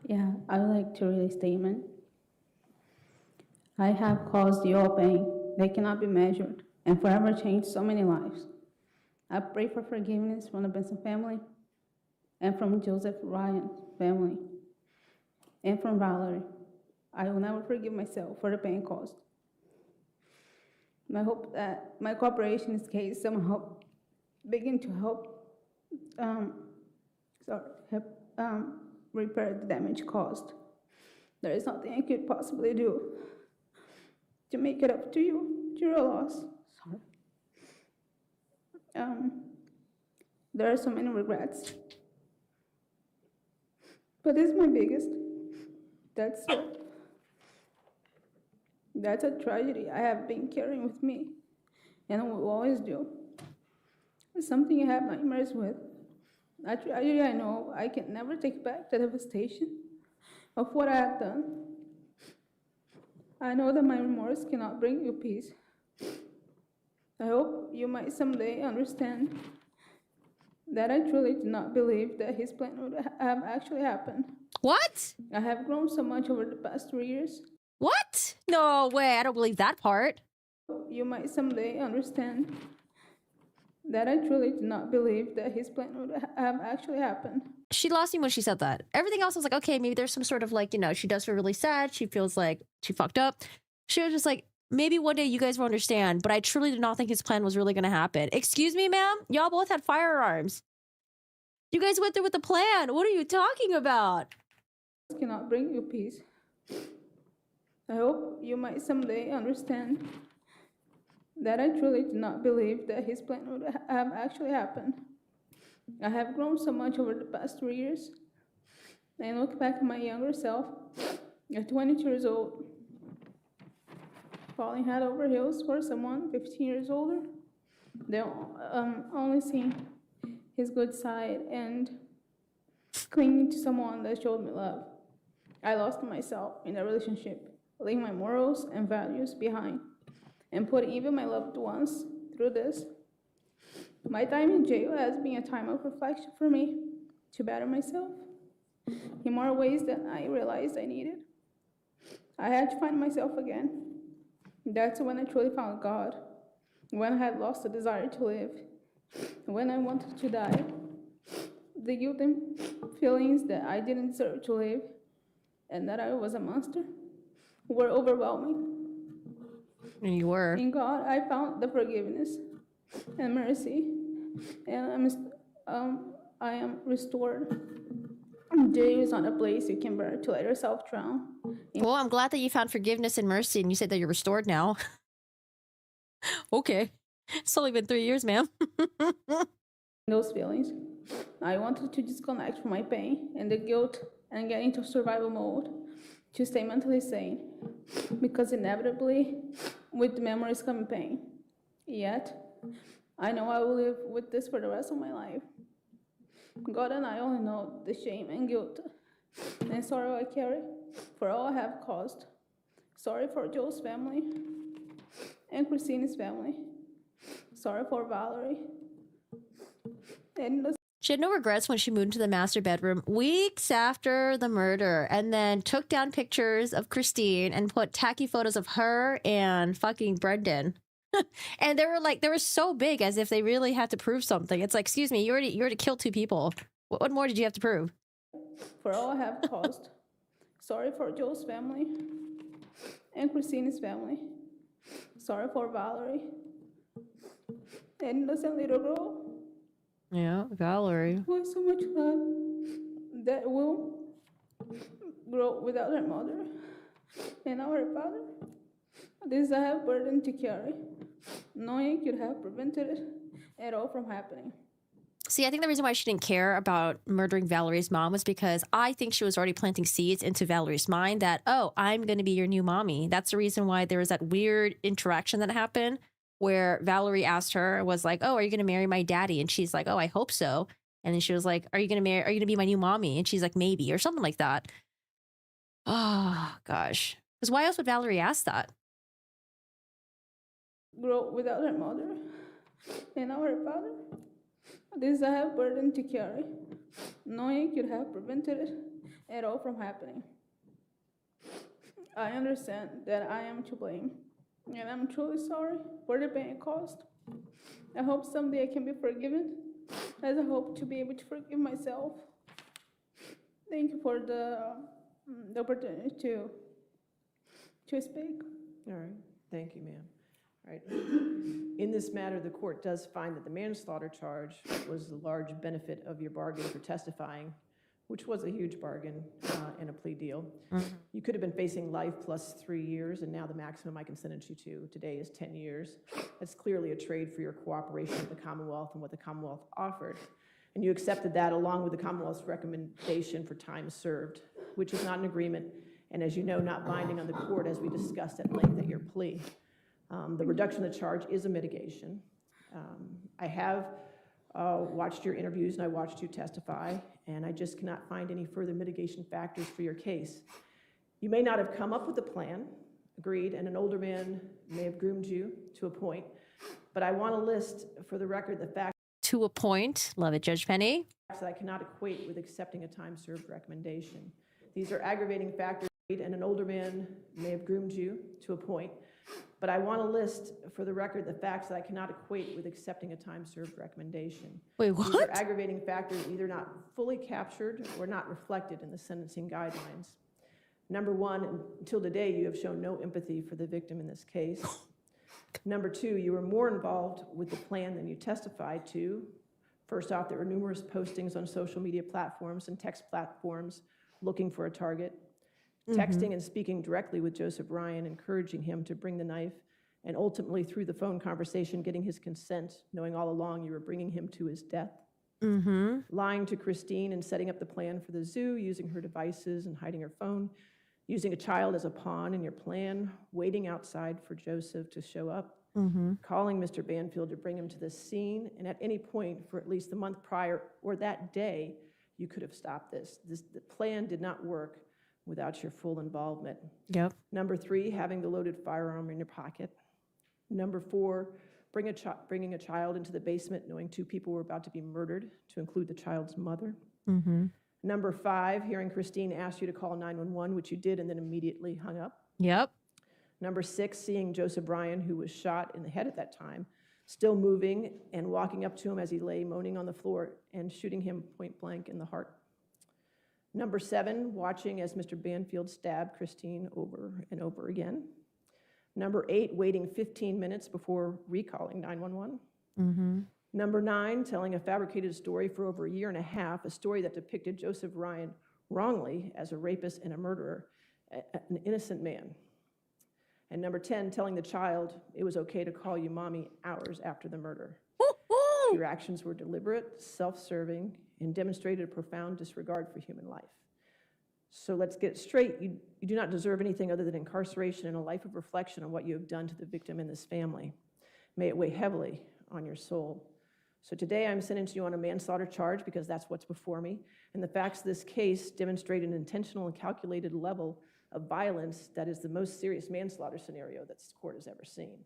Speaker 8: Yeah, I would like to read a statement. I have caused you all pain that cannot be measured and forever changed so many lives. I pray for forgiveness from the Benson family and from Joseph Ryan's family and from Valerie. I will never forgive myself for the pain caused. I hope that my cooperation in this case somehow begin to help repair the damage caused. There is nothing I could possibly do to make it up to you, to your loss. Sorry. There are so many regrets, but this is my biggest. That's a tragedy I have been carrying with me, and I will always do. It's something I have nightmares with. A tragedy I know I can never take back the devastation of what I have done. I know that my remorse cannot bring you peace. I hope you might someday understand that I truly do not believe that his plan would have actually happened.
Speaker 1: What?
Speaker 8: I have grown so much over the past 3 years.
Speaker 1: What? No way. I don't believe that part.
Speaker 8: You might someday understand that I truly do not believe that his plan would have actually happened.
Speaker 1: She lost me when she said that. Everything else was like, okay, maybe there's some sort of like, she does feel really sad. She feels like she fucked up. She was just like, maybe one day you guys will understand, but I truly did not think his plan was really going to happen. Excuse me, ma'am? Y'all both had firearms. You guys went through with the plan. What are you talking about?
Speaker 8: This cannot bring you peace. I hope you might someday understand that I truly do not believe that his plan would have actually happened. I have grown so much over the past 3 years. I look back at my younger self at 22 years old, falling head over heels for someone 15 years older. They only seen his good side and clinging to someone that showed me love. I lost myself in a relationship, leaving my morals and values behind, and putting even my loved ones through this. My time in jail has been a time of reflection for me to better myself in more ways than I realized I needed. I had to find myself again. That's when I truly found God, when I had lost the desire to live, when I wanted to die. The guilt and feelings that I didn't deserve to live and that I was a monster were overwhelming.
Speaker 1: And you were.
Speaker 8: In God, I found the forgiveness and mercy, and I am restored. Jail is not a place you can bear to let yourself drown.
Speaker 1: Well, I'm glad that you found forgiveness and mercy and you said that you're restored now. Okay. It's only been 3 years, ma'am.
Speaker 8: Those feelings, I wanted to disconnect from my pain and the guilt and get into survival mode to stay mentally sane, because inevitably, with the memories come pain. Yet, I know I will live with this for the rest of my life. God and I only know the shame and guilt and sorrow I carry for all I have caused. Sorry for Joe's family and Christina's family. Sorry for Valerie. And
Speaker 1: She had no regrets when she moved into the master bedroom weeks after the murder and then took down pictures of Christine and put tacky photos of her and fucking Brendan. And they were so big as if they really had to prove something. It's like, excuse me, you already killed 2 people. What more did you have to prove?
Speaker 8: For all I have caused. Sorry for Joe's family and Christina's family. Sorry for Valerie. And innocent little girl
Speaker 1: Yeah, Valerie.
Speaker 8: who has so much love that will grow without her mother and our father. This is a heavy burden to carry, knowing I could have prevented it at all from happening.
Speaker 1: See, I think the reason why she didn't care about murdering Valerie's mom was because I think she was already planting seeds into Valerie's mind that, oh, I'm going to be your new mommy. That's the reason why there was that weird interaction that happened where Valerie asked her, was like, oh, are you going to marry my daddy? And she's like, oh, I hope so. And then she was like, are you going to be my new mommy? And she's like, maybe, or something like that. Oh, gosh. Because why else would Valerie ask that?
Speaker 8: Grow up without her mother and now her father. This is a heavy burden to carry. Knowing could have prevented it all from happening. I understand that I am to blame, and I'm truly sorry for the pain it caused. I hope someday I can be forgiven, as I hope to be able to forgive myself. Thank you for the opportunity to speak.
Speaker 2: All right, thank you, ma'am. All right. In this matter, the court does find that the manslaughter charge was the large benefit of your bargain for testifying, which was a huge bargain and a plea deal. You could have been facing life plus 3 years, and now the maximum I can sentence you to today is 10 years. That's clearly a trade for your cooperation with the Commonwealth and what the Commonwealth offered. And you accepted that along with the Commonwealth's recommendation for time served, which is not an agreement, and as you know, not binding on the court, as we discussed at length at your plea. The reduction of the charge is a mitigation. I have watched your interviews and I watched you testify, and I just cannot find any further mitigation factors for your case. You may not have come up with a plan, agreed, and an older man may have groomed you to a point, but I want to list for the record the facts
Speaker 1: To a point. Love it, Judge Penny.
Speaker 2: that I cannot equate with accepting a time-served recommendation. These are aggravating factors, and an older man may have groomed you to a point, but I want to list for the record the facts that I cannot equate with accepting a time-served recommendation.
Speaker 1: Wait,
Speaker 2: These are
Speaker 1: what?
Speaker 2: aggravating factors either not fully captured or not reflected in the sentencing guidelines. Number one, until today, you have shown no empathy for the victim in this case. Number two, you were more involved with the plan than you testified to. First off, there were numerous postings on social media platforms and text platforms looking for a target. Texting and speaking directly with Joseph Ryan, encouraging him to bring the knife, and ultimately through the phone conversation, getting his consent, knowing all along you were bringing him to his death. Lying to Christine and setting up the plan for the zoo, using her devices and hiding her phone, using a child as a pawn in your plan, waiting outside for Joseph to show up, calling Mr. Banfield to bring him to the scene, and at any point for at least the month prior or that day, you could have stopped this. The plan did not work without your full involvement.
Speaker 1: Yep.
Speaker 2: Number three, having the loaded firearm in your pocket. Number four, bringing a child into the basement knowing two people were about to be murdered, to include the child's mother. Number five, hearing Christine ask you to call 911, which you did and then immediately hung up.
Speaker 1: Yep.
Speaker 2: Number six, seeing Joseph Bryan, who was shot in the head at that time, still moving and walking up to him as he lay moaning on the floor and shooting him point blank in the heart. Number seven, watching as Mr. Banfield stabbed Christine over and over again. Number eight, waiting 15 minutes before recalling 911. Number nine, telling a fabricated story for over a year and a half, a story that depicted Joseph Ryan wrongly as a rapist and a murderer, an innocent man. And number 10, telling the child it was okay to call you mommy hours after the murder. Your actions were deliberate, self-serving, and demonstrated a profound disregard for human life. So let's get it straight. You do not deserve anything other than incarceration and a life of reflection on what you have done to the victim and this family. May it weigh heavily on your soul. So today I'm sentencing you on a manslaughter charge because that's what's before me. And the facts of this case demonstrate an intentional and calculated level of violence that is the most serious manslaughter scenario that this court has ever seen.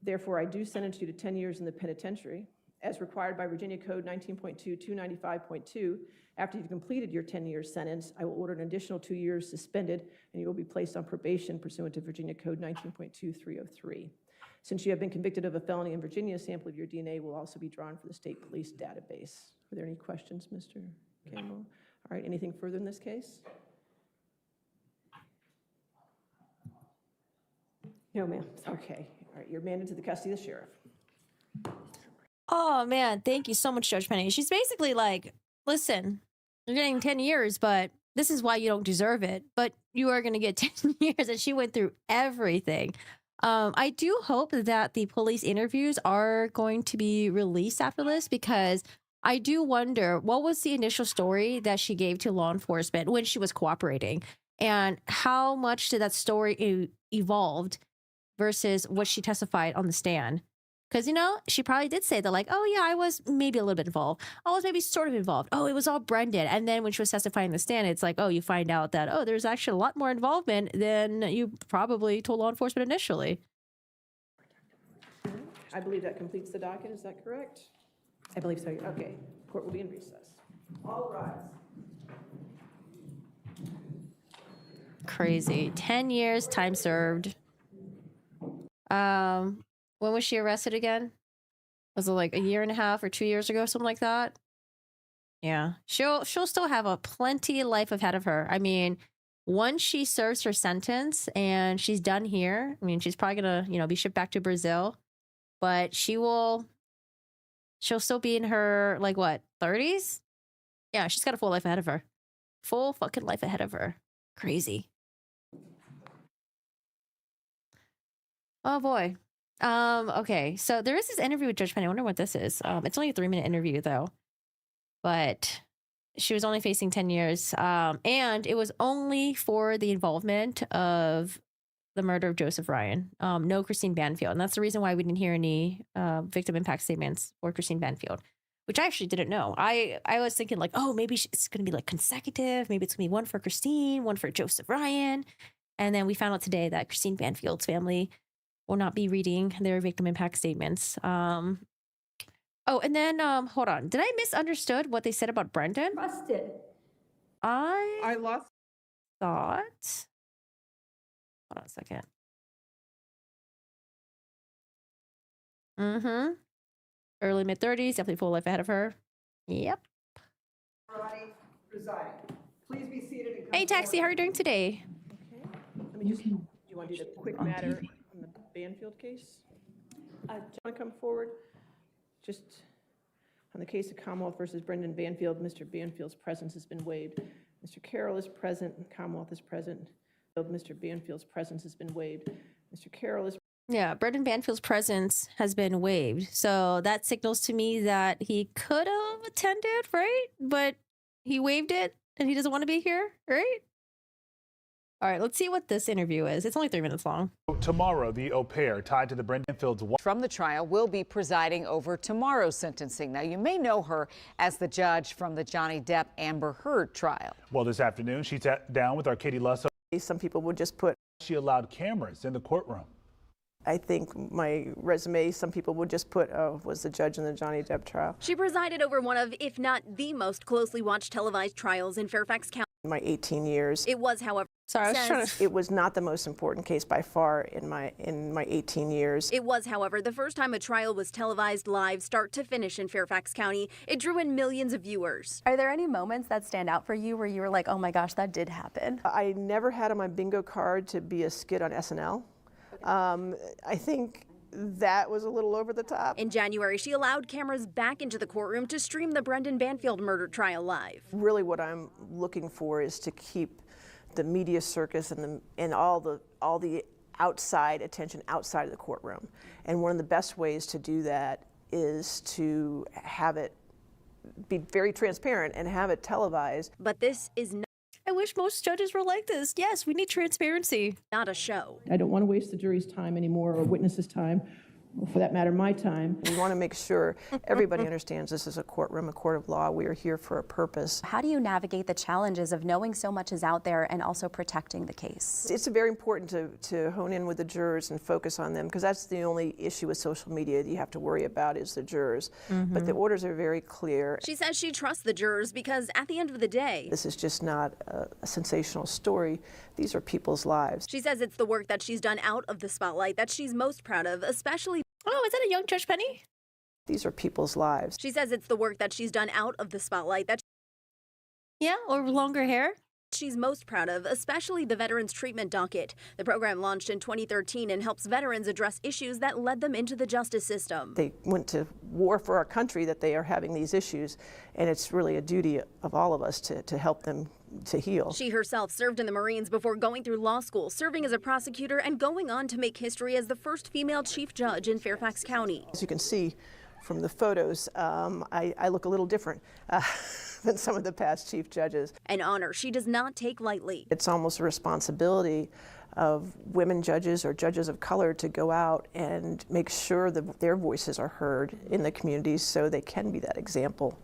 Speaker 2: Therefore, I do sentence you to 10 years in the penitentiary, as required by Virginia Code 19.2, 295.2. After you've completed your 10-year sentence, I will order an additional 2 years suspended, and you will be placed on probation pursuant to Virginia Code 19.2, 303. Since you have been convicted of a felony in Virginia, a sample of your DNA will also be drawn for the state police database. Are there any questions, Mr. Campbell? All right, anything further in this case?
Speaker 3: No, ma'am. Sorry.
Speaker 2: Okay, all right, you're mandated to the custody of the sheriff.
Speaker 1: Oh, man. Thank you so much, Judge Penny. She's basically like, listen, you're getting 10 years, but this is why you don't deserve it. But you are going to get 10 years. And she went through everything. I do hope that the police interviews are going to be released after this, because I do wonder what was the initial story that she gave to law enforcement when she was cooperating, and how much did that story evolved versus what she testified on the stand. Because, you know, she probably did say that, like, oh, yeah, I was maybe a little bit involved. I was maybe sort of involved. Oh, it was all Brendan. And then when she was testifying in the stand, it's like, oh, you find out that, oh, there's actually a lot more involvement than you probably told law enforcement initially.
Speaker 2: I believe that completes the docket. Is that correct?
Speaker 3: I believe so.
Speaker 2: Okay, court will be in recess. All rise.
Speaker 1: Crazy. 10 years, time served. When was she arrested again? Was it like a year and a half or 2 years ago, something like that? Yeah, she'll still have a plenty of life ahead of her. I mean, once she serves her sentence and she's done here, I mean, she's probably gonna, you know, be shipped back to Brazil, but she'll still be in her, like, what, 30s? Yeah, she's got a full life ahead of her. Full fucking life ahead of her. Crazy. Oh boy. Okay, so there is this interview with Judge Penny. I wonder what this is. It's only a 3-minute interview though, but she was only facing 10 years. And it was only for the involvement of the murder of Joseph Ryan. No Christine Banfield. And that's the reason why we didn't hear any victim impact statements for Christine Banfield, which I actually didn't know. I was thinking like, oh, maybe it's going to be like consecutive. Maybe it's going to be one for Christine, one for Joseph Ryan. And then we found out today that Christine Banfield's family will not be reading their victim impact statements. Oh, and then hold on. Did I misunderstood what they said about Brendan?
Speaker 7: Trusted.
Speaker 4: I lost.
Speaker 1: Thought. Hold on a second. Mm-hmm. Early mid-30s, definitely full life ahead of her. Yep.
Speaker 2: Presiding. Please be seated and come
Speaker 1: Hey, Taxi, how are you doing today?
Speaker 2: Okay. Let me just, do you want to do the quick matter on the Banfield case? Do you want to come forward? Just on the case of Commonwealth versus Brendan Banfield, Mr. Banfield's presence has been waived. Mr. Carroll is present, Commonwealth is present. Mr. Banfield's presence has been waived. Mr. Carroll is
Speaker 1: Yeah, Brendan Banfield's presence has been waived. So that signals to me that he could have attended, right? But he waived it and he doesn't want to be here, right? All right, let's see what this interview is. It's only 3 minutes long.
Speaker 9: Tomorrow, the au pair tied to the Brendan Fields
Speaker 10: from the trial will be presiding over tomorrow's sentencing. Now, you may know her as the judge from the Johnny Depp Amber Heard trial.
Speaker 9: Well, this afternoon, she sat down with our Katie Lusso.
Speaker 2: some people would just put.
Speaker 9: She allowed cameras in the courtroom.
Speaker 2: I think my resume, some people would just put, oh, was the judge in the Johnny Depp trial.
Speaker 11: She presided over one of, if not the most closely watched televised trials in Fairfax County.
Speaker 2: My 18 years.
Speaker 11: It was, however,
Speaker 1: Sorry, I was trying to...
Speaker 2: It was not the most important case by far in my 18 years.
Speaker 11: It was, however, the first time a trial was televised live, start to finish in Fairfax County. It drew in millions of viewers.
Speaker 12: Are there any moments that stand out for you where you were like, oh my gosh, that did happen?
Speaker 2: I never had on my bingo card to be a skit on SNL. I think that was a little over the top.
Speaker 11: In January, she allowed cameras back into the courtroom to stream the Brendan Banfield murder trial live.
Speaker 2: Really what I'm looking for is to keep the media circus and all the outside attention outside of the courtroom. And one of the best ways to do that is to have it be very transparent and have it televised.
Speaker 11: But this is not.
Speaker 1: I wish most judges were like this. Yes, we need transparency.
Speaker 11: Not a show.
Speaker 2: I don't want to waste the jury's time anymore or witnesses' time, or for that matter, my time. We want to make sure everybody understands this is a courtroom, a court of law. We are here for a purpose.
Speaker 12: How do you navigate the challenges of knowing so much is out there and also protecting the case?
Speaker 2: It's very important to hone in with the jurors and focus on them, because that's the only issue with social media that you have to worry about is the jurors. But the orders are very clear.
Speaker 11: She says she trusts the jurors because at the end of the day,
Speaker 2: this is just not a sensational story. These are people's lives.
Speaker 11: She says it's the work that she's done out of the spotlight that she's most proud of, especially.
Speaker 1: Oh, is that a young Judge Penny?
Speaker 2: These are people's lives.
Speaker 11: She says it's the work that she's done out of the spotlight that.
Speaker 1: Yeah, or longer hair.
Speaker 11: She's most proud of, especially the Veterans Treatment Docket. The program launched in 2013 and helps veterans address issues that led them into the justice system.
Speaker 2: They went to war for our country that they are having these issues, and it's really a duty of all of us to help them to heal.
Speaker 11: She herself served in the Marines before going through law school, serving as a prosecutor and going on to make history as the first female chief judge in Fairfax County.
Speaker 2: As you can see, from the photos, I look a little different than some of the past chief judges.
Speaker 11: An honor she does not take lightly.
Speaker 2: It's almost a responsibility of women judges or judges of color to go out and make sure that their voices are heard in the communities so they can be that example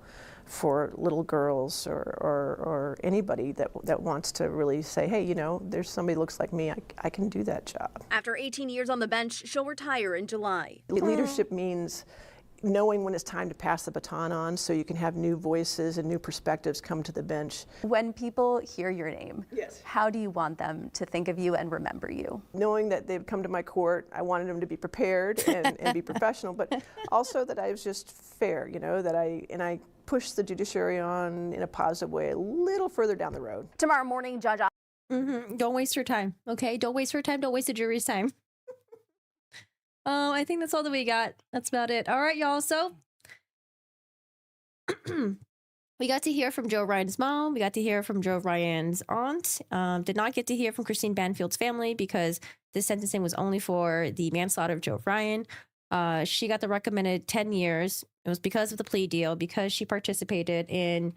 Speaker 2: for little girls or anybody that wants to really say, hey, you know, there's somebody who looks like me, I can do that job.
Speaker 11: After 18 years on the bench, she'll retire in July.
Speaker 2: Leadership means knowing when it's time to pass the baton on so you can have new voices and new perspectives come to the bench.
Speaker 12: When people hear your name,
Speaker 2: yes,
Speaker 12: how do you want them to think of you and remember you?
Speaker 2: Knowing that they've come to my court, I wanted them to be prepared and be professional, but also that I was just fair, you know, that I pushed the judiciary on in a positive way a little further down the road.
Speaker 11: Tomorrow morning, Judge.
Speaker 1: Don't waste your time, okay? Don't waste your time. Don't waste the jury's time. I think that's all that we got. That's about it. All right, y'all. So we got to hear from Joe Ryan's mom. We got to hear from Joe Ryan's aunt. Did not get to hear from Christine Banfield's family because this sentencing was only for the manslaughter of Joe Ryan. She got the recommended 10 years. It was because of the plea deal, because she participated in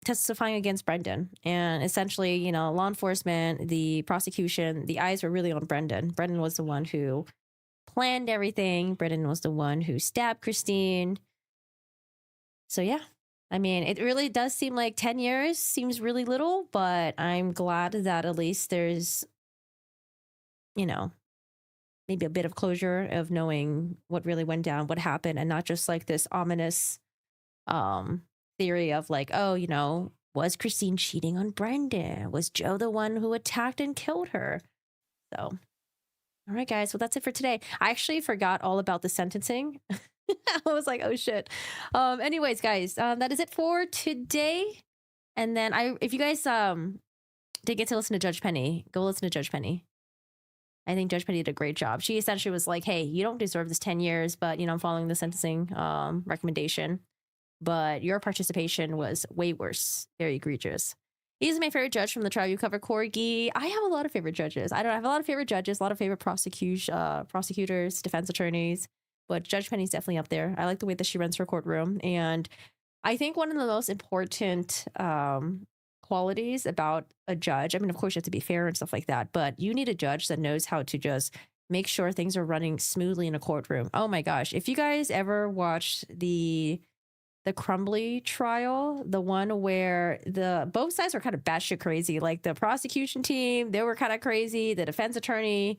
Speaker 1: testifying against Brendan. And essentially, you know, law enforcement, the prosecution, the eyes were really on Brendan. Brendan was the one who planned everything. Brendan was the one who stabbed Christine. So yeah, I mean, it really does seem like 10 years seems really little, but I'm glad that at least there's, you know, maybe a bit of closure of knowing what really went down, what happened, and not just like this ominous theory of like, oh, you know, was Christine cheating on Brendan? Was Joe the one who attacked and killed her? So, all right, guys. Well, that's it for today. I actually forgot all about the sentencing. I was like, oh shit. Anyways, guys, that is it for today. And then if you guys did get to listen to Judge Penny, go listen to Judge Penny. I think Judge Penny did a great job. She essentially was like, hey, you don't deserve this 10 years, but, you know, I'm following the sentencing recommendation. But your participation was way worse. Very egregious. He's my favorite judge from the trial you cover, Corgi. I have a lot of favorite judges. I have a lot of favorite judges, a lot of favorite prosecutors, defense attorneys. But Judge Penny's definitely up there. I like the way that she runs her courtroom. And I think one of the most important qualities about a judge, I mean, of course, you have to be fair and stuff like that, but you need a judge that knows how to just make sure things are running smoothly in a courtroom. Oh my gosh. If you guys ever watched the Crumbly trial, the one where both sides were kind of batshit crazy, like the prosecution team, they were kind of crazy. The defense attorney,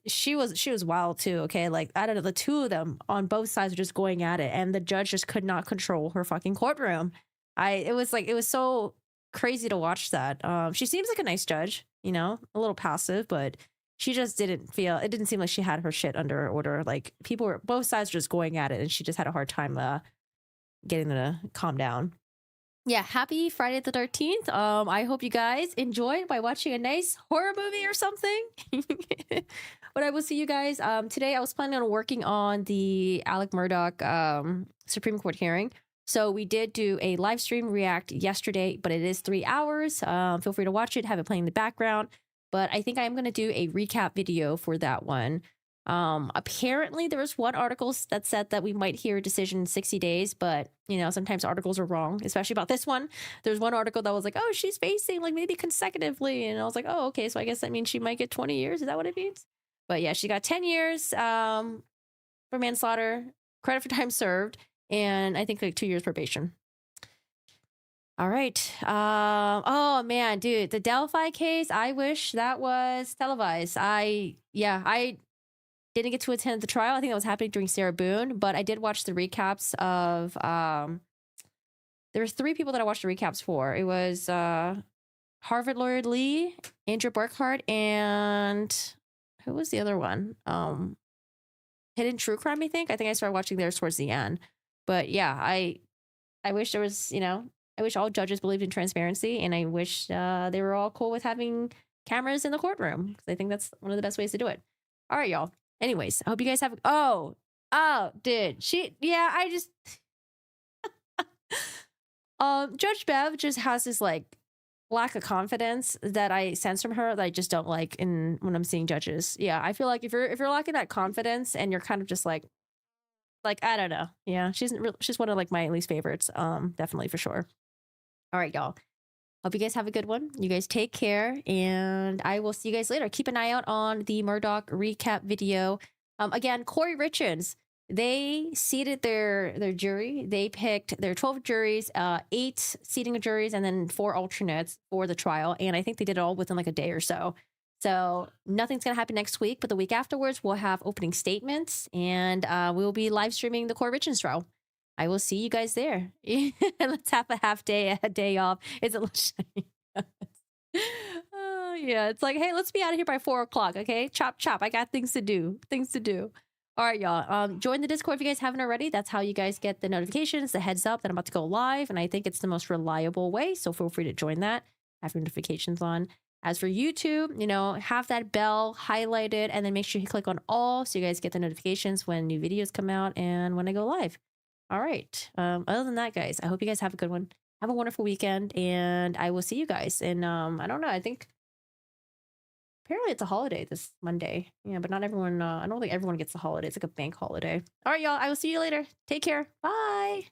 Speaker 1: she was wild too. Okay. Like, I don't know, the two of them on both sides were just going at it, and the judge just could not control her fucking courtroom. It was so crazy to watch that. She seems like a nice judge, you know, a little passive, but she just it didn't seem like she had her shit under order. Like, both sides were just going at it, and she just had a hard time getting them to calm down. Yeah, happy Friday the 13th. I hope you guys enjoyed by watching a nice horror movie or something. But I will see you guys. Today I was planning on working on the Alec Murdaugh Supreme Court hearing. So we did do a live stream react yesterday, but it is 3 hours. Feel free to watch it, have it playing in the background. But I think I'm going to do a recap video for that one. Apparently there was one article that said that we might hear a decision in 60 days, but you know, sometimes articles are wrong, especially about this one. There's one article that was like, oh, she's facing like maybe consecutively. And I was like, oh, okay. So I guess that means she might get 20 years. Is that what it means? But yeah, she got 10 years, for manslaughter, credit for time served, and I think like 2 years probation. All right. Oh man, dude, the Delphi case, I wish that was televised. I didn't get to attend the trial. I think that was happening during Sarah Boone, but I did watch the recaps of, there were 3 people that I watched the recaps for. It was Harvard lawyer Lee, Andrew Burkhart, and who was the other one? Hidden True Crime, I think. I started watching theirs towards the end. But yeah, I wish there was, you know, I wish all judges believed in transparency, and I wish they were all cool with having cameras in the courtroom, because I think that's one of the best ways to do it. All right, y'all. Anyways, I hope you guys have... Judge Bev just has this, like, lack of confidence that I sense from her that I just don't like when I'm seeing judges. Yeah, I feel like if you're lacking that confidence and you're kind of just like, Like, I don't know. Yeah, she's one of like my least favorites. Definitely for sure. All right, y'all. Hope you guys have a good one. You guys take care, and I will see you guys later. Keep an eye out on the Murdaugh recap video. Again, Corey Richards, they seated their jury. They picked their 12 juries, 8 seating of juries, and then 4 alternates for the trial. And I think they did it all within like a day or so. So nothing's going to happen next week, but the week afterwards, we'll have opening statements, and we will be live streaming the Corey Richards trial. I will see you guys there. Let's have a day off. It's a oh, yeah, it's like, hey, let's be out of here by 4 o'clock, okay? Chop, chop. I got things to do. All right, y'all. Join the Discord if you guys haven't already. That's how you guys get the notifications, the heads up that I'm about to go live. And I think it's the most reliable way. So feel free to join that. Have your notifications on. As for YouTube, have that bell highlighted, and then make sure you click on all so you guys get the notifications when new videos come out and when I go live. All right. Other than that, guys, I hope you guys have a good one. Have a wonderful weekend, and I will see you guys. And I don't know. I think apparently it's a holiday this Monday. Yeah, but not everyone. I don't think everyone gets a holiday. It's like a bank holiday. All right, y'all. I will see you later. Take care. Bye.